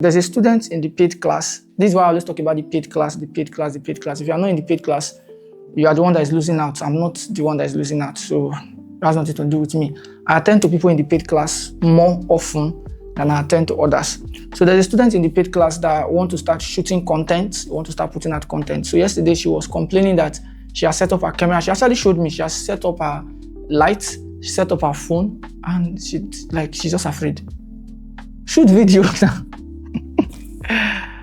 There's a student in the paid class. This is why I always talk about the paid class, the paid class, the paid class. If you are not in the paid class, you are the one that is losing out. I'm not the one that is losing out. So it has nothing to do with me. I attend to people in the paid class more often than I attend to others. So there's a student in the paid class that want to start shooting content, want to start putting out content. So yesterday she was complaining that she has set up her camera. She actually showed me. She has set up her lights, she set up her phone, and she's just afraid. Shoot video now.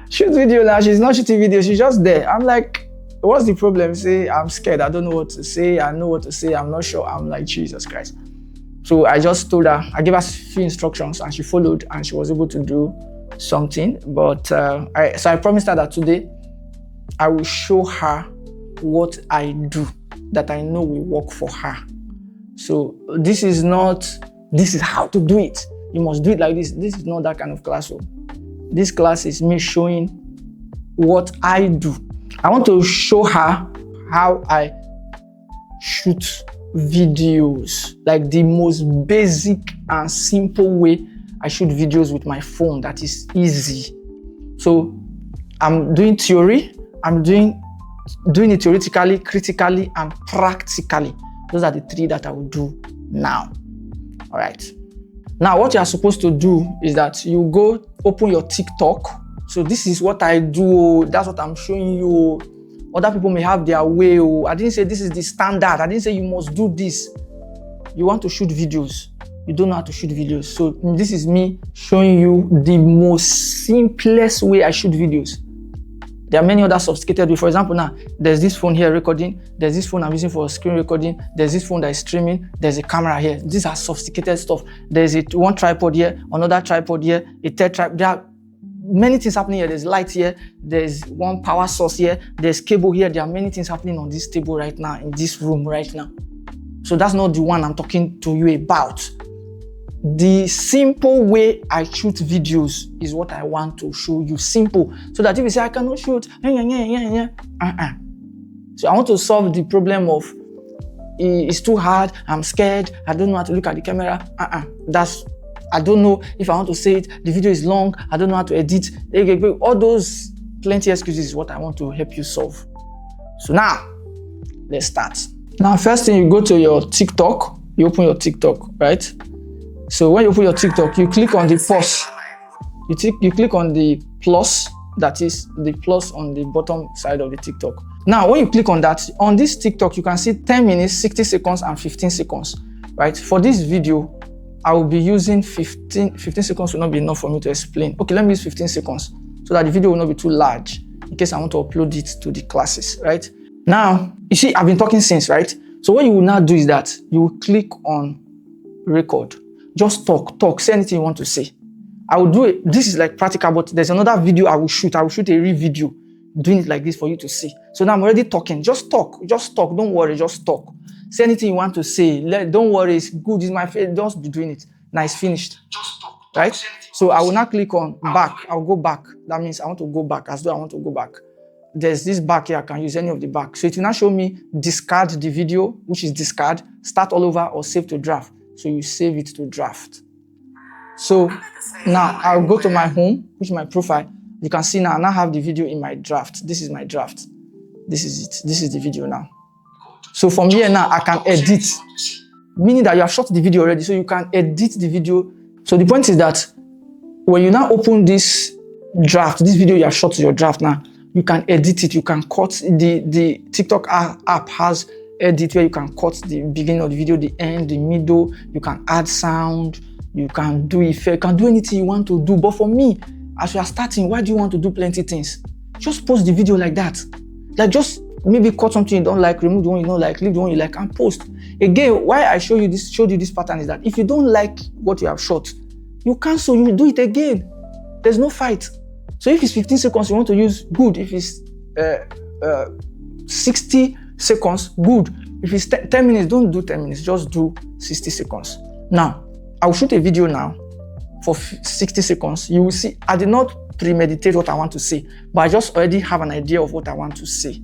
Shoot video now. She's not shooting video. She's just there. I'm like, what's the problem? Say, I'm scared. I don't know what to say. I know what to say. I'm not sure. I'm like, Jesus Christ. So I just told her, I gave her a few instructions and she followed and she was able to do something. But so I promised her that today I will show her what I do that I know will work for her. So this is how to do it. You must do it like this. This is not that kind of class. So this class is me showing what I do. I want to show her how I shoot videos, like the most basic and simple way I shoot videos with my phone that is easy. So I'm doing theory, I'm doing it theoretically, critically, and practically. Those are the three that I will do now. All right. Now, what you are supposed to do is that you go open your TikTok. So this is what I do. That's what I'm showing you. Other people may have their way. I didn't say this is the standard. I didn't say you must do this. You want to shoot videos. You don't know how to shoot videos. So this is me showing you the most simplest way I shoot videos. There are many other sophisticated ways. For example, now, there's this phone here recording. There's this phone I'm using for screen recording. There's this phone that is streaming. There's a camera here. These are sophisticated stuff. There's one tripod here, another tripod here, a third tripod. There are many things happening here. There's light here. There's one power source here. There's cable here. There are many things happening on this table right now, in this room right now. So that's not the one I'm talking to you about. The simple way I shoot videos is what I want to show you. Simple. So that if you say, I cannot shoot, So I want to solve the problem of it's too hard, I'm scared, I don't know how to look at the camera. I don't know if I want to say it, the video is long, I don't know how to edit. All those plenty excuses is what I want to help you solve. So now, let's start. Now, first thing, you go to your TikTok, you open your TikTok, right? So when you open your TikTok, you click on the pause. You click on the plus, that is the plus on the bottom side of the TikTok. Now, when you click on that, on this TikTok, you can see 10 minutes, 60 seconds, and 15 seconds, right? For this video, I will be using 15 seconds will not be enough for me to explain. Okay, let me use 15 seconds so that the video will not be too large in case I want to upload it to the classes, right? Now, you see, I've been talking since, right? So what you will now do is that you will click on record. Just talk, say anything you want to say. I will do it. This is like practical, but there's another video I will shoot. I will shoot a real video doing it like this for you to see. So now I'm already talking. Just talk. Don't worry, just talk. Say anything you want to say. Don't worry, it's good, it's my face. Just be doing it. Now it's finished. Just talk. Right? So I will now click on back. I'll go back. That means I want to go back, as though I want to go back. There's this back here. I can use any of the back. So it will now show me discard the video, which is discard, start all over, or save to draft. So you save it to draft. So now I'll go to my home, which is my profile. You can see now I now have the video in my draft. This is my draft. This is it. This is the video now. So from here now I can edit, meaning that you have shot the video already. So you can edit the video. So the point is that when you now open this draft, this video you have shot to your draft now, you can edit it. You can cut the TikTok app has edit where you can cut the beginning of the video, the end, the middle. You can add sound, you can do effect, you can do anything you want to do. But for me, as you are starting, why do you want to do plenty things? Just post the video like that. Like just maybe cut something you don't like, remove the one you don't like, leave the one you like, and post. Again, why I showed you this pattern is that if you don't like what you have shot, you cancel, you do it again. There's no fight. So if it's 15 seconds you want to use, good. If it's 60 seconds, good. If it's 10 minutes, don't do 10 minutes, just do 60 seconds. Now, I'll shoot a video now for 60 seconds. You will see, I did not premeditate what I want to say, but I just already have an idea of what I want to say,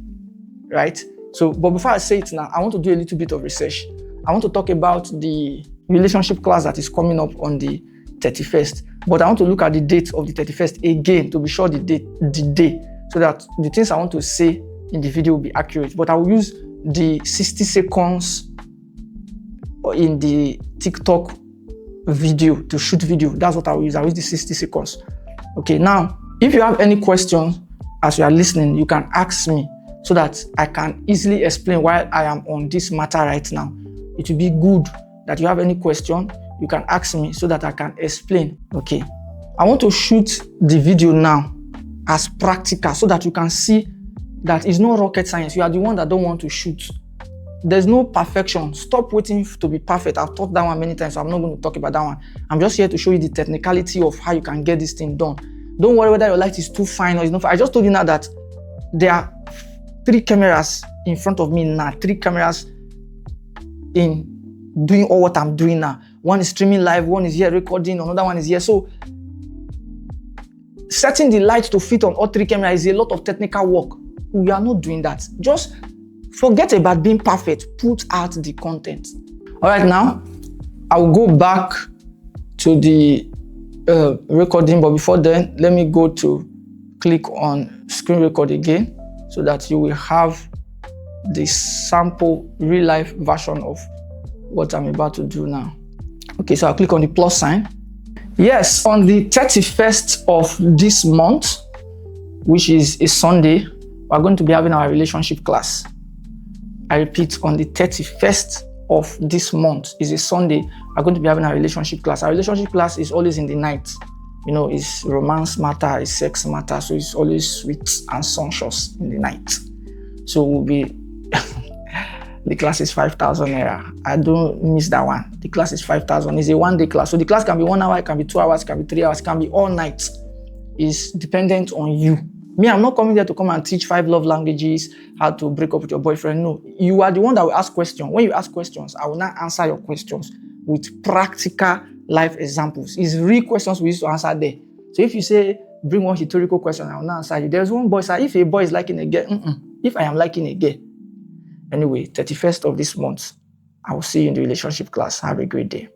right? So, but before I say it now, I want to do a little bit of research. I want to talk about the relationship class that is coming up on the 31st, but I want to look at the date of the 31st again to be sure the day, so that the things I want to say in the video will be accurate. But I will use the 60 seconds in the TikTok video to shoot video. That's what I will use. I will use the 60 seconds. Okay, now if you have any questions as you are listening, you can ask me so that I can easily explain while I am on this matter right now. It will be good that you have any question, you can ask me so that I can explain. Okay, I want to shoot the video now as practical so that you can see that it's not rocket science. You are the one that don't want to shoot. There's no perfection. Stop waiting to be perfect. I've taught that one many times, so I'm not going to talk about that one. I'm just here to show you the technicality of how you can get this thing done. Don't worry whether your light is too fine or it's not fine. I just told you now that there are 3 cameras in front of me now. 3 cameras in doing all what I'm doing now. One is streaming live, one is here recording, another one is here. So setting the light to fit on all 3 cameras is a lot of technical work. We are not doing that. Just forget about being perfect. Put out the content. All right, now I will go back to the recording, but before then, let me go to click on screen record again so that you will have the sample real life version of what I'm about to do now. Okay, so I'll click on the plus sign. Yes, on the 31st of this month, which is a Sunday, we're going to be having our relationship class. I repeat, on the 31st of this month is a Sunday, we're going to be having our relationship class. Our relationship class is always in the night. You know, it's romance matter, it's sex matter, so it's always sweet and sumptuous in the night. So we'll be, the class is 5,000 naira. I don't miss that one. The class is 5,000. It's a one-day class. So the class can be 1 hour, it can be 2 hours, it can be 3 hours, it can be all night. It's dependent on you. Me, I'm not coming there to come and teach 5 love languages, how to break up with your boyfriend. No, you are the one that will ask questions. When you ask questions, I will not answer your questions with practical life examples. It's real questions we used to answer there. So if you say, bring one rhetorical question, I will not answer you. There's one boy, sir, if a boy is liking a girl, if I am liking a girl. Anyway, 31st of this month, I will see you in the relationship class. Have a great day.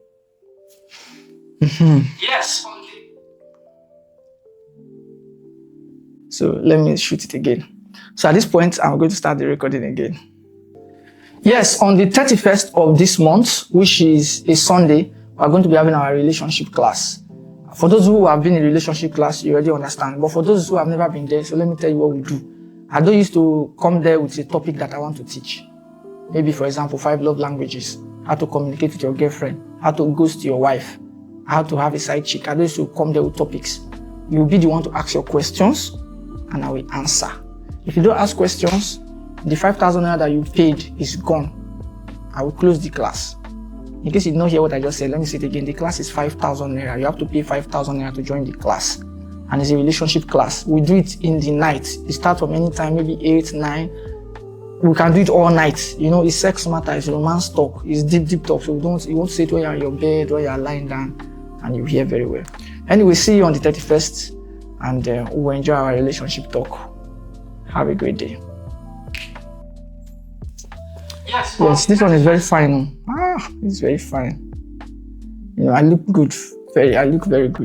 Yes. So let me shoot it again. So at this point, I'm going to start the recording again. Yes, on the 31st of this month, which is a Sunday, we're going to be having our relationship class. For those who have been in relationship class, you already understand. But for those who have never been there, so let me tell you what we do. I don't used to come there with a topic that I want to teach. Maybe, for example, 5 love languages, how to communicate with your girlfriend, how to ghost your wife, how to have a side chick. I don't used to come there with topics. You'll be the one to ask your questions, and I will answer. If you don't ask questions, the 5,000 naira that you paid is gone. I will close the class. In case you did not hear what I just said, let me say it again. The class is 5,000 naira. You have to pay 5,000 naira to join the class. And it's a relationship class. We do it in the night. It starts from any time, maybe 8, 9. We can do it all night. You know, it's sex matter, it's romance talk, it's deep talk. So you won't say it when you're in your bed, when you're lying down, and you hear very well. Anyway, see you on the 31st, and we'll enjoy our relationship talk. Have a great day. Yes, this one is very fine. It's very fine. You know, I look good. I look very good.